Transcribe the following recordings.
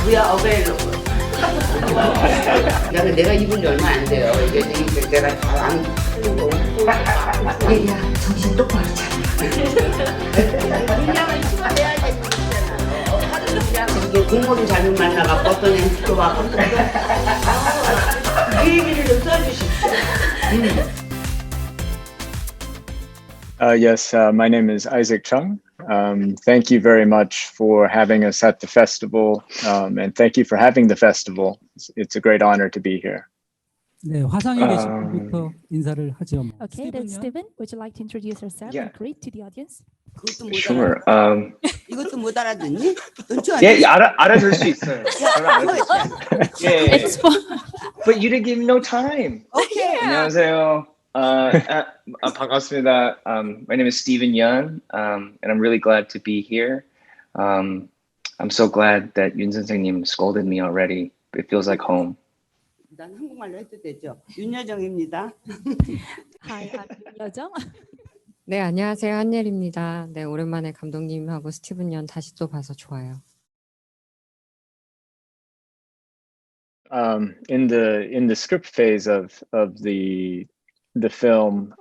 We are available. 내가 입은 지 얼마 안 돼요. 이게 내가 잘안 풀고. 얘야 정신 똑바로 차려. 그냥은 시간 내야 되는 거잖아요. 이게 공무원 잘못 만나갖고 어떤 MC도 와서 그 얘기를 좀 써주십시오. Yes, my name is Isaac Chung. Thank you very much for having us at the festival, and thank you for having the festival. It's a great honor to be here. 네, 화상에 계신 분부터 인사를 하죠. Okay, then Stephen, would you like to introduce yourself and greet to the audience? 그것도 못 Sure. 이것도 못 알아듣니? 예, 알아들 수 있어요. 예. It's fun. But you didn't give me no time. 오케이. 안녕하세요. 반갑습니다. My name is Stephen Yun, and I'm really glad to be here. I'm so glad that 윤 선생님 scolded me already. It feels like home. 난 한국말로 해도 되죠. 윤여정입니다. Hi, I'm 여정. 네, 안녕하세요. 한예리입니다. 네, 오랜만에 감독님하고 스티븐 연 다시 또 봐서 좋아요. In the script phase of the film,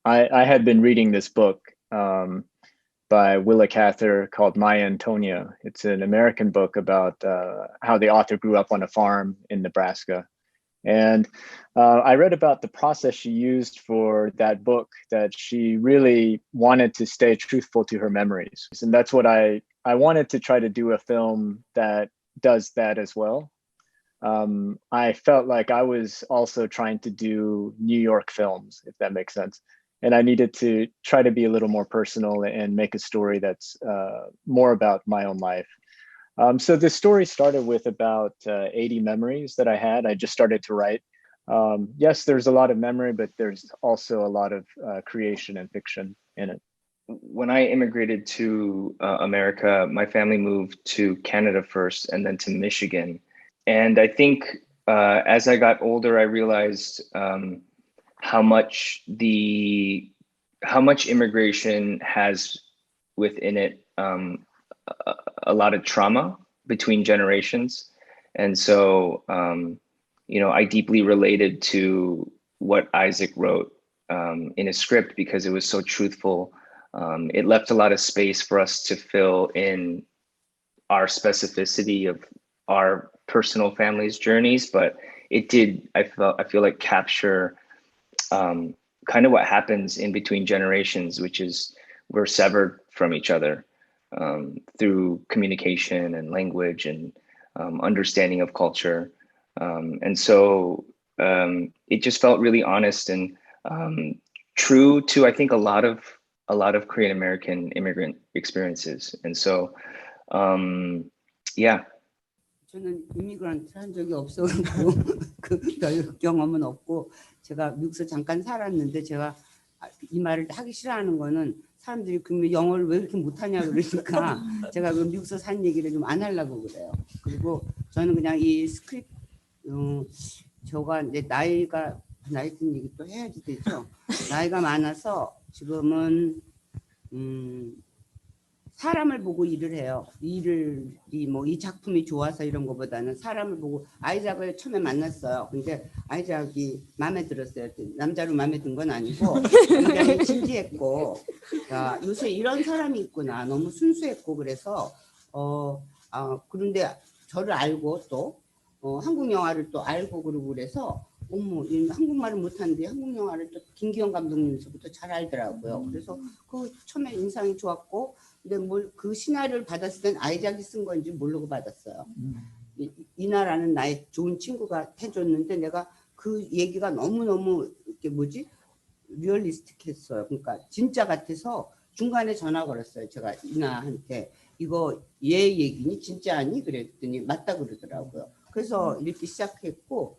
I had been reading this book by Willa Cather called My Antonia. It's an American book about how the author grew up on a farm in Nebraska. And I read about the process she used for that book, that she really wanted to stay truthful to her memories. And that's what I wanted to try to do a film that does that as well. I felt like I was also trying to do New York films, if that makes sense. And I needed to try to be a little more personal and make a story that's more about my own life. So the story started with about 80 memories that I had. I just started to write. Yes, there's a lot of memory, but there's also a lot of creation and fiction in it. When I immigrated to America, my family moved to Canada first and then to Michigan. And I think as I got older, I realized how much immigration has within it a lot of trauma between generations. And so, I deeply related to what Isaac wrote in his script because it was so truthful. It left a lot of space for us to fill in our specificity of our personal family's journeys, but it did, I feel like, capture kind of what happens in between generations, which is we're severed from each other through communication and language and understanding of culture. And so it just felt really honest and true to, I think, a lot of Korean American immigrant experiences. And so, yeah. 저는 이미그런트 한 적이 없어가지고 별 경험은 없고 제가 미국에서 잠깐 살았는데 제가 이 말을 하기 싫어하는 거는 사람들이 그러면 영어를 왜 이렇게 못하냐 그러니까 제가 그 미국에서 산 얘기를 좀 안 하려고 그래요. 그리고 저는 그냥 이 스크립트 저가 이제 나이 든 얘기 또 해야지 되죠. 나이가 많아서 지금은 사람을 보고 일을 해요. 이 작품이 좋아서 이런 것보다는 사람을 보고 아이작을 처음에 만났어요. 근데 아이작이 마음에 들었어요. 남자로 마음에 든 건 아니고 굉장히 진지했고 요새 이런 사람이 있구나. 너무 순수했고 그래서 그런데 저를 알고 또 한국 영화를 또 알고 그러고 그래서 어머, 한국말을 못하는데 한국 영화를 또 김기현 감독님에서부터 잘 알더라고요. 그래서 그 처음에 인상이 좋았고, 근데 그 시나리오를 받았을 땐 아이작이 쓴 건지 모르고 받았어요. 이나라는 나의 좋은 친구가 해줬는데 내가 그 얘기가 너무너무 이렇게 리얼리스틱했어요. 그러니까 진짜 같아서 중간에 전화 걸었어요. 제가 이나한테 이거 얘 얘기니 진짜 아니? 그랬더니 맞다 그러더라고요. 그래서 이렇게 시작했고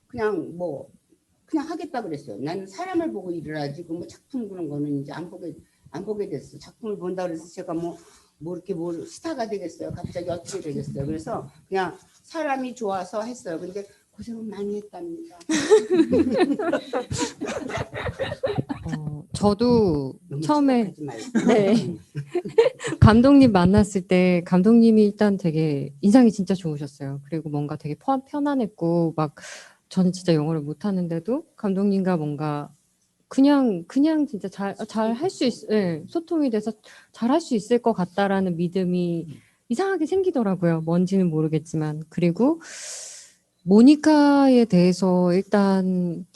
그냥 하겠다 그랬어요. 나는 사람을 보고 일을 하지 그 작품 그런 거는 이제 안 보게 됐어. 작품을 본다 그래서 제가 이렇게 스타가 되겠어요. 갑자기 어떻게 되겠어요. 그래서 그냥 사람이 좋아서 했어요. 근데 고생은 많이 했답니다. 저도 처음에 감독님 만났을 때 감독님이 일단 되게 인상이 진짜 좋으셨어요. 그리고 뭔가 되게 편안했고 막 저는 진짜 영어를 못하는데도 감독님과 뭔가 그냥 진짜 잘 할 수 예, 소통이 돼서 잘 할 수 있을 것 같다라는 믿음이 이상하게 생기더라고요. 뭔지는 모르겠지만. 그리고 모니카에 대해서 일단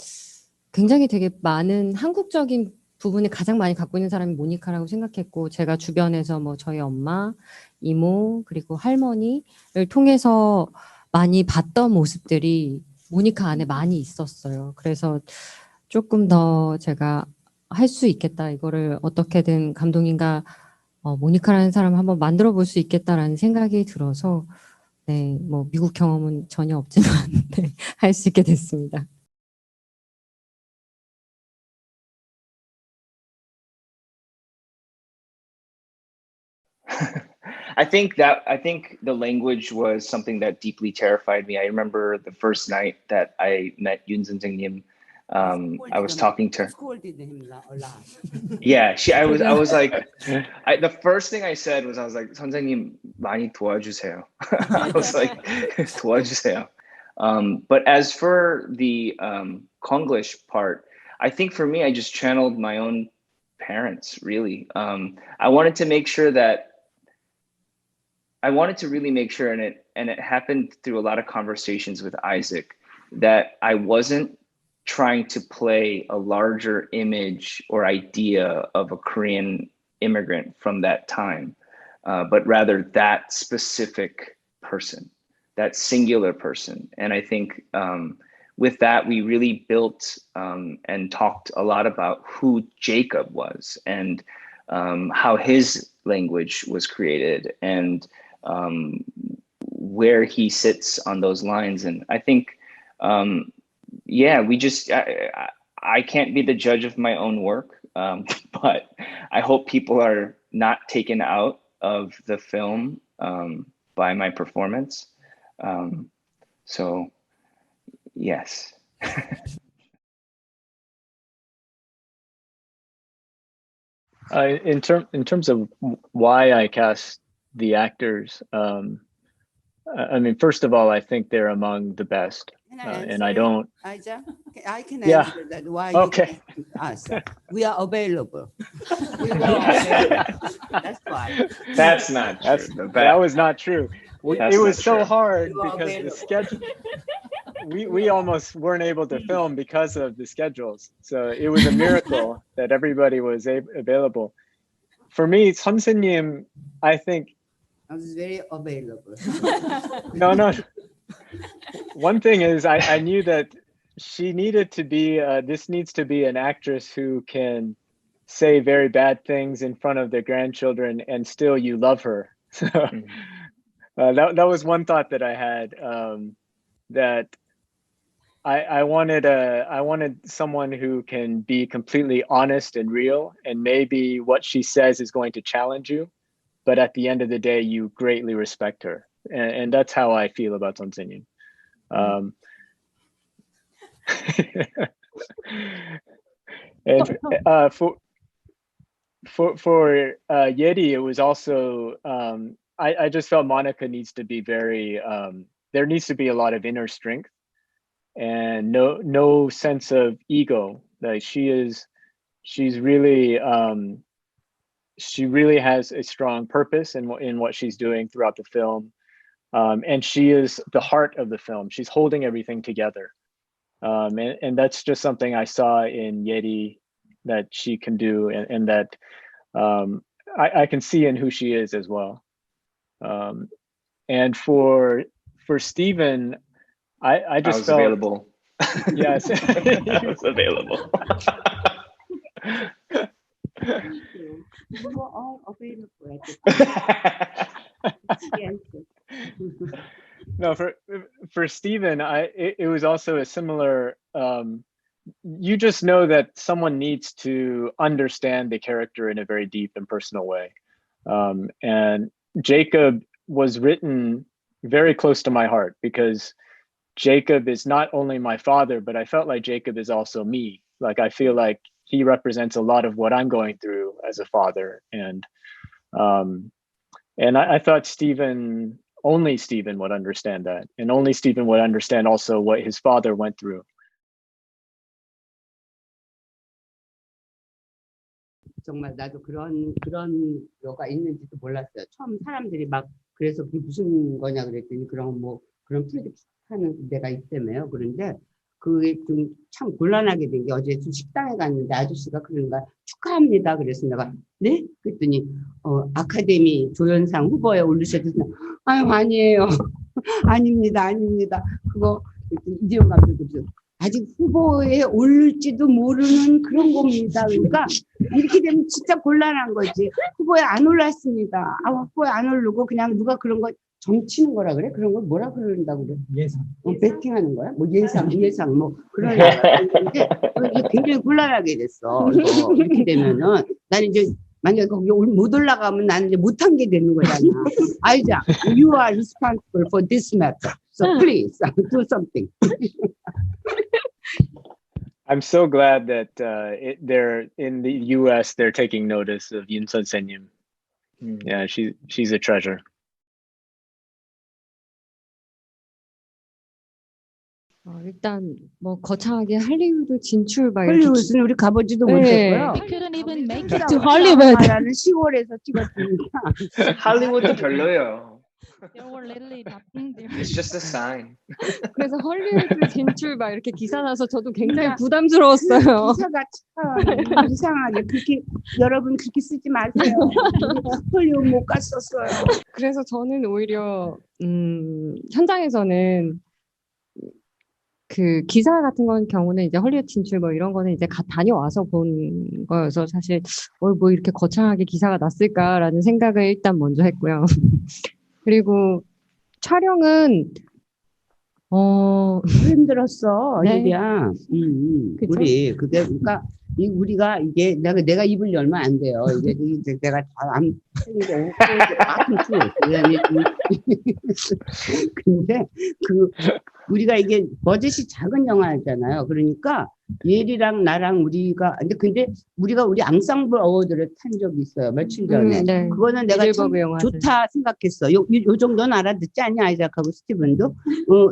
굉장히 되게 많은 한국적인 부분을 가장 많이 갖고 있는 사람이 모니카라고 생각했고, 제가 주변에서 뭐 저희 엄마, 이모, 그리고 할머니를 통해서 많이 봤던 모습들이 모니카 안에 많이 있었어요. 그래서 조금 더 제가 할 수 있겠다. 이거를 어떻게든 감독님과 모니카라는 사람을 한번 만들어 볼 수 있겠다라는 생각이 들어서 네, 뭐 미국 경험은 전혀 없지만 네, 할 수 있게 됐습니다. I think the language was something that deeply terrified me. I remember the first night that I met Yoon 선생님. I was talking to her. Scolded him a lot. Yeah, I was like, the first thing I said was, I was like, 선생님 많이 도와주세요. I was like, 도와주세요. But as for the Konglish part, I think for me, I just channeled my own parents, really. I wanted to make sure that really make sure, and it happened through a lot of conversations with Isaac, that I wasn't trying to play a larger image or idea of a Korean immigrant from that time, but rather that specific person, that singular person. And I think with that, we really built and talked a lot about who Jacob was and how his language was created and where he sits on those lines. And I think, yeah, I can't be the judge of my own work, but I hope people are not taken out of the film by my performance. So, yes. In terms of why I cast the actors, I mean, first of all, I think they're among the best, and I don't. Isaac, I can Yeah. answer that. Why? Okay. You can ask. We are available. We are available. That's why. That's not true. That was not true. That's It was not so true. hard You are because the available. schedule. We almost weren't able to film because of the schedules. So it was a miracle that everybody was available. For me, 선생님, I think. I was very available. No. One thing is, I knew that she needed to be. This needs to be an actress who can say very bad things in front of their grandchildren, and still you love her. So that was one thought that I had. That I wanted someone who can be completely honest and real, and maybe what she says is going to challenge you, but at the end of the day, you greatly respect her, and that's how I feel about 선생님. And for Yeti, it was also I just felt Monica needs to be very there needs to be a lot of inner strength and no sense of ego. Like she's really she really has a strong purpose in what she's doing throughout the film, and she is the heart of the film. She's holding everything together, and that's just something I saw in Yeti that she can do, and that I can see in who she is as well. And for Stephen, I just was felt available. Yes, I was available. You were all available at the time. Yes. No, for Stephen, it was also a similar. You just know that someone needs to understand the character in a very deep and personal way, and Jacob was written very close to my heart because Jacob is not only my father, but I felt like Jacob is also me. Like I feel like he represents a lot of what I'm going through as a father, and And I thought only Stephen would understand that, and only Stephen would understand also what his father went through. 정말 나도 그런 거가 있는지도 몰랐어요. 처음 사람들이 막 그래서 그게 무슨 거냐 그랬더니 그런 프로젝트 하는 데가 있다며요. 그런데 그게 좀 참 곤란하게 된 게 어제 좀 식당에 갔는데 아저씨가 그런가 축하합니다. 그래서 내가 네? 그랬더니 아카데미 조연상 후보에 오르셨더니 아유 아니에요. 아닙니다. 그거 이재용 감독도 아직 후보에 오를지도 모르는 그런 겁니다. 그러니까 이렇게 되면 진짜 곤란한 거지. 후보에 안 올랐습니다. 후보에 안 오르고 그냥 누가 그런 거 점치는 거라 그래? 그런 걸 뭐라 그런다고 그래? 예상. 배팅하는 거야? 뭐 예상 뭐 그런 건데 이게 굉장히 곤란하게 됐어. 이거 이렇게 되면은 나는 이제 만약에 거기 못 올라가면 나는 이제 못한 게 되는 거잖아. 아이자, you are responsible for this matter. So please do something. I'm so glad that they're in the U.S. They're taking notice of Yoon Sun-senyum. Yeah, she's a treasure. 일단 뭐 거창하게 할리우드 진출 막 이렇게 헐리우드는 우리 가보지도 네. 못했고요. We couldn't even make it 또 to Hollywood. 라는 10월에서 찍었으니까. 할리우드 별로요. There were literally nothing there. It's just a sign. 그래서 헐리우드 진출 막 이렇게 기사 나서 저도 굉장히 부담스러웠어요. 기사가 참 이상하게 그렇게 여러분 그렇게 쓰지 마세요. 헐리우드 못 갔었어요. 그래서 저는 오히려 현장에서는 그 기사 같은 건 경우는 이제 헐리우드 진출 뭐 이런 거는 이제 다녀와서 본 거여서 사실 뭐 이렇게 거창하게 기사가 났을까라는 생각을 일단 먼저 했고요. 그리고 촬영은 힘들었어, 네. 일이야. 그쵸? 우리 그러니까 우리가 이게 내가 입을 얼마 안 돼요. 이게 내가 안 챙겨 그다음에 근데 우리가 이게 버젯이 작은 영화잖아요. 그러니까 예리랑 나랑 근데 우리가 우리 앙상블 어워드를 탄 적이 있어요. 며칠 전에. 네. 그거는 내가 참 미들버그 영화들. 좋다 생각했어. 요 정도는 알아듣지 않냐, 아이작하고 스티븐도?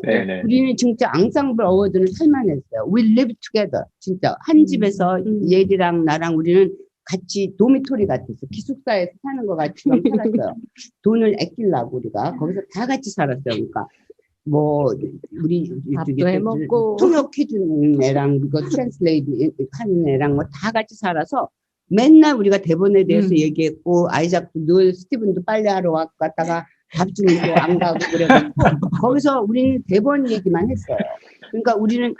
네네. 우리는 진짜 앙상블 어워드를 탈만했어요. We live together. 진짜 한 집에서 예리랑 나랑 우리는 같이 도미토리 같았어. 기숙사에서 사는 것 같이 살았어요. 돈을 아끼려고 우리가 거기서 다 같이 살았어요. 그러니까 뭐 우리 밥도 해먹고 통역해주는 애랑 그거 트랜스레이트 하는 애랑 뭐 다 같이 살아서 맨날 우리가 대본에 대해서 얘기했고 아이작도 늘 스티븐도 빨래하러 갔다가 밥 주는 거 안 가고 그래가지고 거기서 우리는 대본 얘기만 했어요. 그러니까 우리는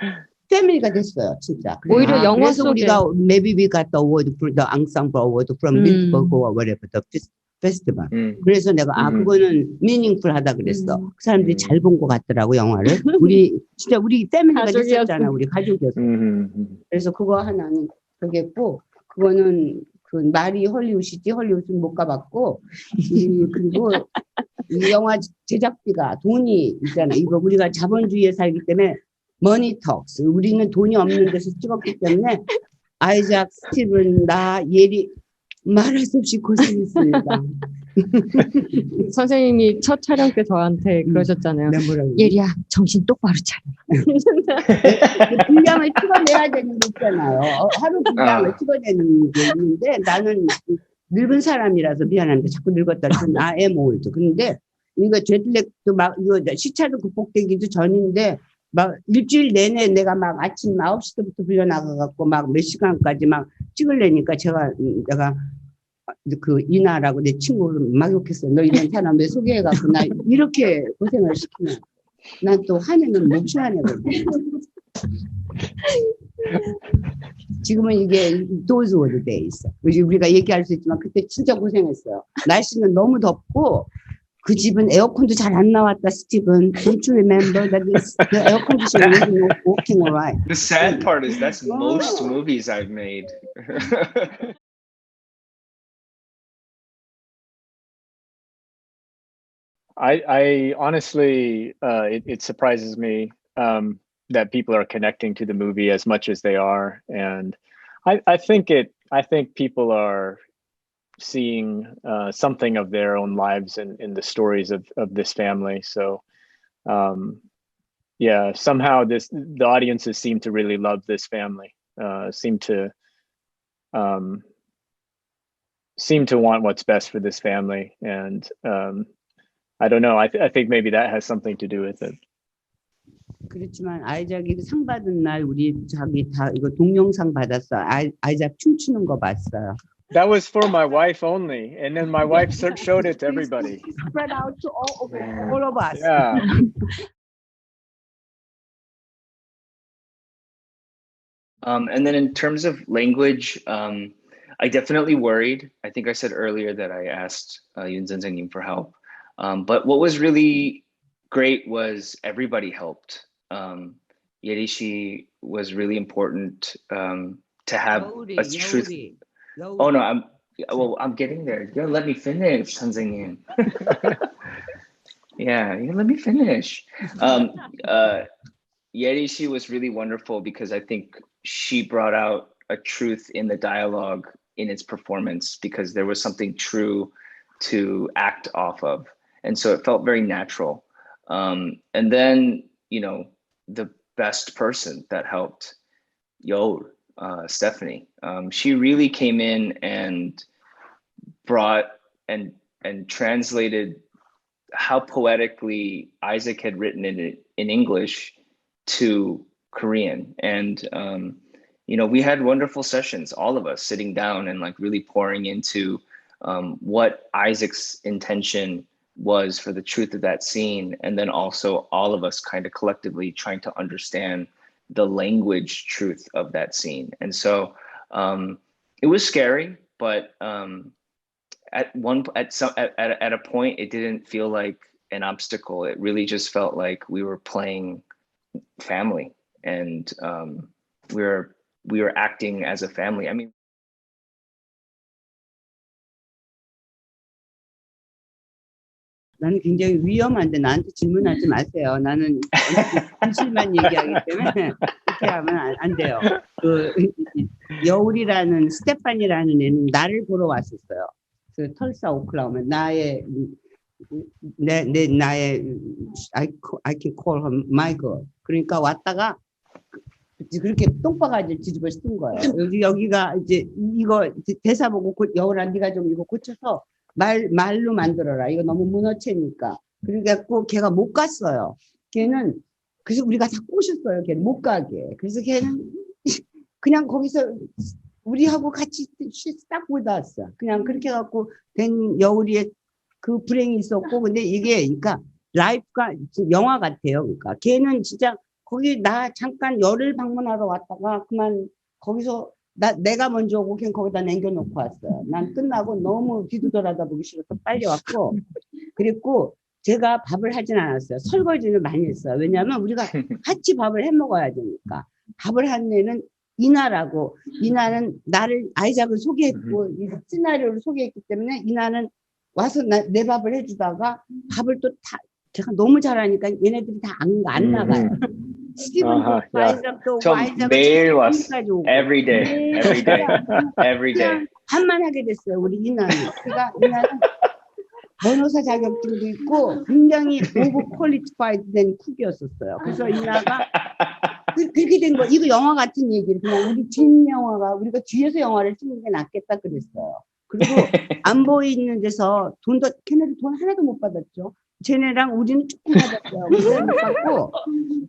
패밀리가 됐어요, 진짜. 오히려 영화 그래서 속에 우리가 maybe we got the award for the ensemble award from Middleburg or whatever the festival. 그래서 내가 그거는 meaningful하다 그랬어. 그 사람들이 잘 본 것 같더라고 영화를. 우리 패밀리가 됐었잖아, 우리 가족이었어. 그래서 그거 하나는 그게고 그거는 그 말이 헐리우드지 헐리우드는 못 가봤고 그리고 이 영화 제작비가 돈이 있잖아. 이거 우리가 자본주의에 살기 때문에 머니 톡스. 우리는 돈이 없는 데서 찍었기 때문에 아이작, 스티븐, 나, 예리 말할 수 없이 고생했습니다. 선생님이 첫 촬영 때 저한테 그러셨잖아요. 예리야, 정신 똑바로 차려. 분량을 찍어내야 되는 게 있잖아요. 하루 분량을 찍어내는 게 있는데 나는 늙은 사람이라서 미안합니다. 자꾸 늙었다. I am old. 근데 이거 제틀렉도 막 이거 시차도 극복되기도 전인데 막 일주일 내내 내가 막 아침 9시부터 불려 나가갖고 막 몇 시간까지 막 찍으려니까 내가 그 이나라고 내 친구를 막 욕했어. 너 이런 사람 왜 소개해갖고 나 이렇게 고생을 시키냐. 난 또 화내면 몹시 화내거든. 지금은 이게 those were the days. 우리가 얘기할 수 있지만 그때 진짜 고생했어요. 날씨는 너무 덥고 그 집은 에어컨도 잘 안 나왔다, 스티븐. Don't you remember that the air conditioner wasn't working alright? The sad part is that's most movies I've made. I honestly, it surprises me that people are connecting to the movie as much as they are, and I think people are seeing something of their own lives in the stories of this family. So yeah, somehow the audiences seem to really love this family, seem to want what's best for this family. And I don't know, I think maybe that has something to do with it. 그렇지만 아이작이 상 받은 날 우리 자기 다 이거 동영상 받았어. 아이작 춤추는 거 봤어요. That was for my wife only, and then my wife showed it to everybody. Spread out to all of us. Yeah. And then in terms of language, I definitely worried. I think I said earlier that I asked Yoon 선생님 for help. But what was really great was everybody helped. Yerishi was really important to have a truth. Oh no, I'm getting there. You let me finish, 선생님. Yeah, you let me finish. Yerishi was really wonderful because I think she brought out a truth in the dialogue in its performance because there was something true to act off of. And so it felt very natural. And then, you know, the best person that helped, Stephanie. She really came in and brought and translated how poetically Isaac had written it in English to Korean. And, you know, we had wonderful sessions, all of us sitting down and like really pouring into what Isaac's intention was for the truth of that scene. And then also all of us kind of collectively trying to understand the language truth of that scene. And so it was scary, but at a point, it didn't feel like an obstacle. It really just felt like we were playing family, and we were acting as a family. I mean, 나는 굉장히 위험한데 나한테 질문하지 마세요. 나는 진실만 얘기하기 때문에 그렇게 하면 안 돼요. 그 여울이라는 스테판이라는 애는 나를 보러 왔었어요. 그 털사 오클라호마 나의 I can call her my girl. 그러니까 왔다가 그렇게 똥바가지를 뒤집어 쓴 거예요. 여기가 이제 이거 대사 보고 여울아 네가 좀 이거 고쳐서 말로 만들어라. 이거 너무 문어체니까. 그래갖고 걔가 못 갔어요. 걔는 그래서 우리가 다 꼬셨어요. 걔는 못 가게. 그래서 걔는 그냥 거기서 우리하고 같이 딱 보다 왔어. 그냥 그렇게 해갖고 된 여울이의 그 불행이 있었고, 근데 이게 그러니까 라이프가 영화 같아요. 그러니까 걔는 진짜 거기 나 잠깐 열흘 방문하러 왔다가 그만 거기서 내가 먼저 오고 걔는 거기다 남겨놓고 왔어요. 난 끝나고 너무 뒤도 돌아다보기 싫어서 빨리 왔고, 그리고 제가 밥을 하진 않았어요. 설거지를 많이 했어요. 왜냐하면 우리가 같이 밥을 해 먹어야 되니까. 밥을 한 애는 이나라고, 이나는 나를 아이작을 소개했고 이 시나리오를 소개했기 때문에 이나는 와서 내 밥을 해주다가 밥을 또 다 제가 너무 잘하니까 얘네들이 다 안 나가요. 스티븐도 아이작도 매일 왔어. Every day. 밥만 하게 됐어요. 우리 이나는. 그러니까 이나는 변호사 자격증도 있고 굉장히 오버 퀄리티파이드 된 쿡이었었어요. 그래서 이나가 그렇게 된 거. 이거 영화 같은 얘기를 그냥 우리 뒷 영화가 우리가 뒤에서 영화를 찍는 게 낫겠다 그랬어요. 그리고 안 보이는 데서 걔네들 돈 하나도 못 받았죠. 쟤네랑 우리는 조금 받았어요. 못 받고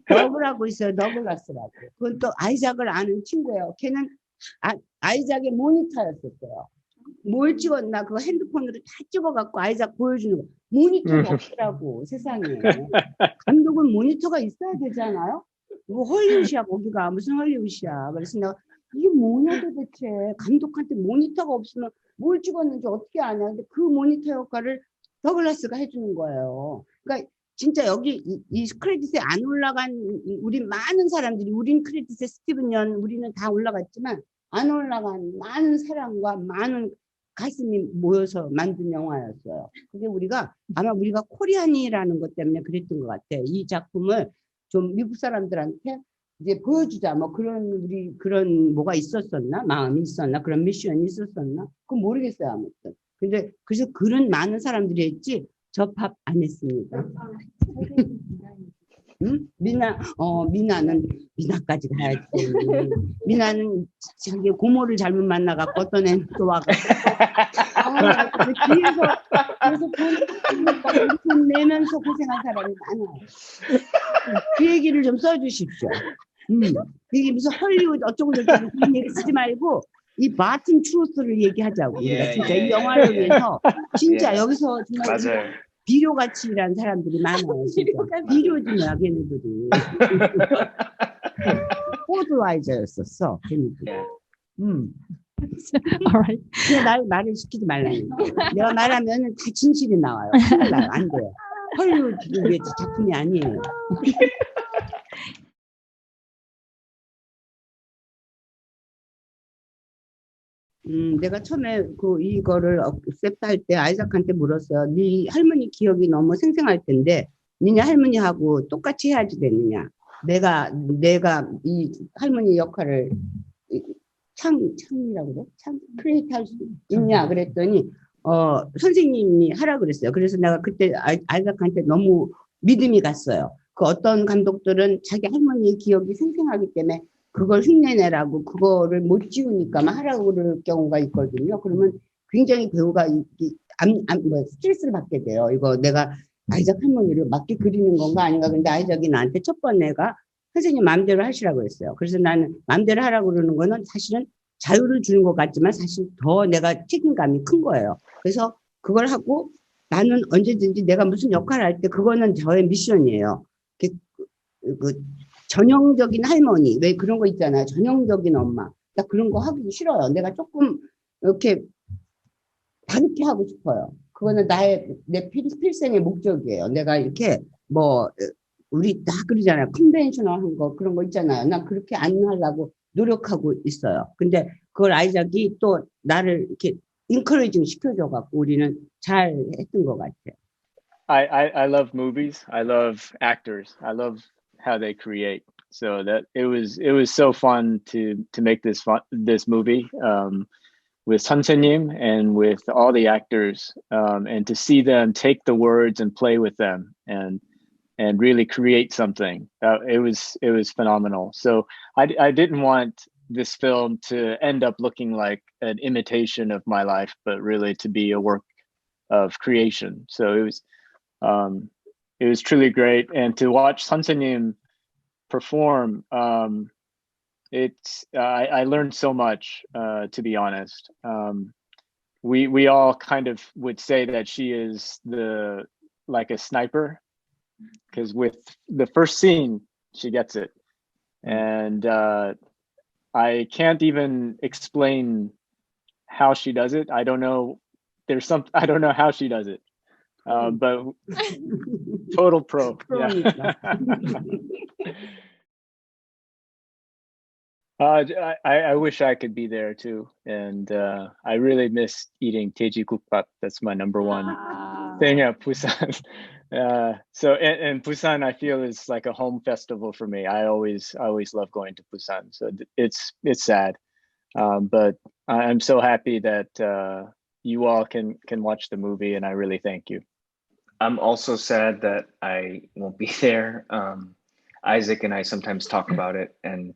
더글하고 있어요. 더글라스라고. 그건 또 아이작을 아는 친구예요. 걔는 아이작의 모니터였었어요. 뭘 찍었나 그거 핸드폰으로 다 찍어갖고 아이작 보여주는 거. 모니터가 없더라고 세상에. 감독은 모니터가 있어야 되잖아요. 이거 헐리우드야 거기가 무슨 헐리우드야. 그래서 내가 이게 뭐냐 도대체. 감독한테 모니터가 없으면 뭘 찍었는지 어떻게 아냐. 근데 그 모니터 역할을 더글라스가 해주는 거예요. 그러니까 진짜 여기 이 크레딧에 안 올라간 우리 많은 사람들이 우린 크레딧에 스티븐 연 우리는 다 올라갔지만 안 올라간 많은 사람과 많은 가슴이 모여서 만든 영화였어요. 그게 아마 우리가 코리안이라는 것 때문에 그랬던 것 같아. 이 작품을 좀 미국 사람들한테 이제 보여주자 뭐 그런 우리 그런 뭐가 있었었나 마음이 있었나 그런 미션이 있었었나 그건 모르겠어요 아무튼. 근데 그래서 그런 많은 사람들이 했지 접합 안 했습니다. 응? 미나까지 가야지. 미나는 자기 고모를 잘못 만나갖고 어떤 애는 또 와가지고 그래서 돈 내면서 고생한 사람이 많아요. 그 얘기를 좀 써주십시오. 이게 무슨 헐리우드 어쩌고저쩌고 그런 얘기 쓰지 말고 이 마틴 트루스를 얘기하자고. 우리가 진짜 이 영화를 위해서 진짜 여기서 정말 맞아요. 비료같이라는 사람들이 많아요. 진짜. 비료지 뭐야 걔네들이. 포드와이저였었어 걔네들이. All right. 그냥 말을 시키지 말라니까. 내가 말하면 다 진실이 나와요. 큰일 나요. 안 돼요. 헐리우드 작품이 아니에요. 내가 처음에 이거를 액셉트 할 때 아이작한테 물었어요. 네 할머니 기억이 너무 생생할 텐데 니네 할머니하고 똑같이 해야지 되느냐. 내가 이 할머니 역할을 창이라고 그래? 크리에이트 할 수 있냐 그랬더니 선생님이 하라 그랬어요. 그래서 내가 그때 아이작한테 너무 믿음이 갔어요. 그 어떤 감독들은 자기 할머니의 기억이 생생하기 때문에 그걸 흉내내라고 그거를 못 지우니까만 하라고 그럴 경우가 있거든요. 그러면 굉장히 배우가 스트레스를 받게 돼요. 이거 내가 아이작 할머니를 맞게 그리는 건가 아닌가. 근데 아이작이 나한테 첫 번째가 선생님 마음대로 하시라고 했어요. 그래서 나는 마음대로 하라고 그러는 거는 사실은 자유를 주는 것 같지만 사실 더 내가 책임감이 큰 거예요. 그래서 그걸 하고 나는 언제든지 내가 무슨 역할을 할 때 그거는 저의 미션이에요. 전형적인 할머니 왜 그런 거 있잖아요. 전형적인 엄마. 나 그런 거 하기 싫어요. 내가 조금 이렇게 다르게 하고 싶어요. 그거는 내 필생의 목적이에요. 내가 이렇게 우리 다 그러잖아요. 컨벤셔널한 거 그런 거 있잖아요. 난 그렇게 안 하려고 노력하고 있어요. 근데 그걸 아이작이 또 나를 이렇게 인커레이징 시켜줘갖고 우리는 잘 했던 것 같아요. I love movies. I love actors. I love how they create. So that it was so fun to make this movie with 선생님 and with all the actors and to see them take the words and play with them and really create something. It was phenomenal. So I didn't want this film to end up looking like an imitation of my life, but really to be a work of creation. So it was truly great, and to watch 선생님 perform, I learned so much, to be honest. We all kind of would say that she is like a sniper, because with the first scene she gets it, and I can't even explain how she does it. I don't know. I don't know how she does it. But total pro. Yeah. I wish I could be there too, and I really miss eating 돼지국밥. That's my number one thing at Busan. So and Busan, I feel, is like a home festival for me. I always love going to Busan. So it's sad, but I'm so happy that you all can watch the movie, and I really thank you. I'm also sad that I won't be there. Isaac and I sometimes talk about it, and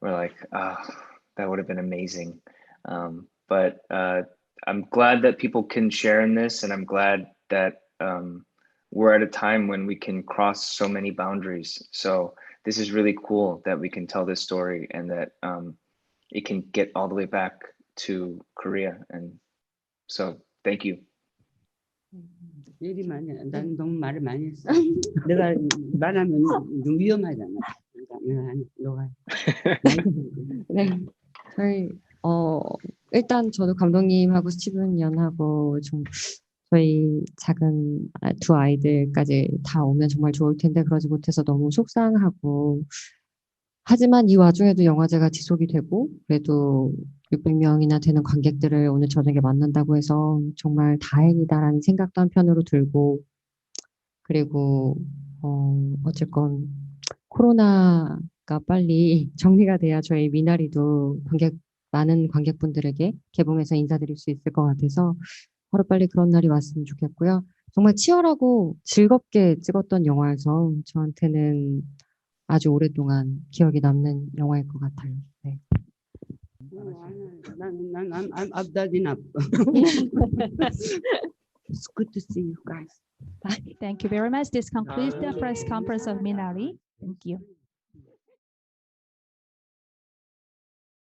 we're like, that would have been amazing. But I'm glad that people can share in this, and I'm glad that we're at a time when we can cross so many boundaries. So this is really cool that we can tell this story, and that it can get all the way back to Korea. And so thank you. 일이 많이 해. 난 너무 말을 많이 했어. 내가 말하면 좀 위험하잖아. 너가. 네, 저희 일단 저도 감독님하고 스티븐 연하고 좀 저희 작은 두 아이들까지 다 오면 정말 좋을 텐데 그러지 못해서 너무 속상하고, 하지만 이 와중에도 영화제가 지속이 되고 그래도 600명이나 되는 관객들을 오늘 저녁에 만난다고 해서 정말 다행이다라는 생각도 한편으로 들고, 그리고 어쨌건 코로나 영화가 빨리 정리가 돼야 저희 미나리도 많은 관객분들에게 개봉해서 인사드릴 수 있을 것 같아서 하루빨리 그런 날이 왔으면 좋겠고요. 정말 치열하고 즐겁게 찍었던 영화여서 저한테는 아주 오랫동안 기억에 남는 영화일 것 같아요. 네. I've done enough. It's good to see you guys. Thank you very much. This concludes the press conference of Minari. Thank you.